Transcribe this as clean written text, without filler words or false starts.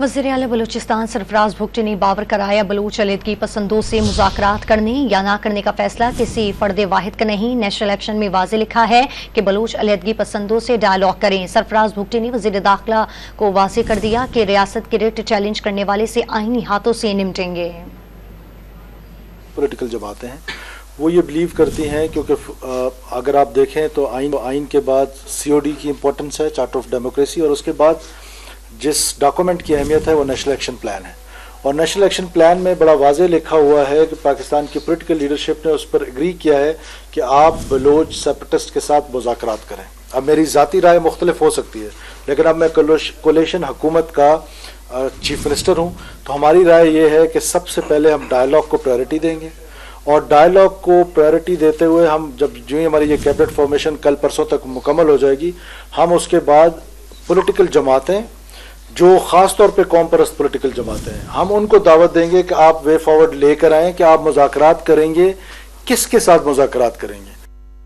वज़ीर आला बलूचिस्तान सरफराज भुट्टो ने बावर कराया बलूच अलीहदगी पसंदों से मुज़ाकरात करने या ना करने का फैसला किसी फर्द वाहिद का नहीं। नेशनल एक्शन में वाज़ेह लिखा है कि बलूच अलीहदगी पसंदों से डायलॉग करें। सरफराज भुट्टो ने वज़ीर दाखिला को वाज़ेह कर दिया कि रियासत के रिट चैलेंज करने वाले से आईनी हाथों से निपटेंगे। पॉलिटिकल जमातें हैं वो ये बिलीव करती हैं, क्योंकि अगर आप देखें तो आइन के बाद COD की इम्पोर्टेंस है, चार्टर ऑफ डेमोक्रेसी, और उसके बाद जिस डॉक्यूमेंट की अहमियत है वो नेशनल एक्शन प्लान है। और नेशनल एक्शन प्लान में बड़ा वाज़ेह लिखा हुआ है कि पाकिस्तान की पॉलिटिकल लीडरशिप ने उस पर एग्री किया है कि आप बलोच सेपरेटिस्ट के साथ मुज़ाकरात करें। अब मेरी ज़ाती राय मुख्तलिफ हो सकती है, लेकिन अब मैं कोलिशन हुकूमत का चीफ मिनिस्टर हूँ, तो हमारी राय ये है कि सबसे पहले हम डायलॉग को प्रायोरिटी देंगे, और डायलॉग को प्रायोरिटी देते हुए हम जो ही हमारी ये कैबिनेट फॉर्मेशन कल परसों तक मुकम्मल हो जाएगी, हम उसके बाद पॉलिटिकल जमातें जो ख़ास तौर पे कौम परस्त पॉलिटिकल जमातें हैं, हम उनको दावत देंगे कि आप वे फॉरवर्ड लेकर आएँ कि आप मुज़ाकरात करेंगे, किसके साथ मुज़ाकरात करेंगे।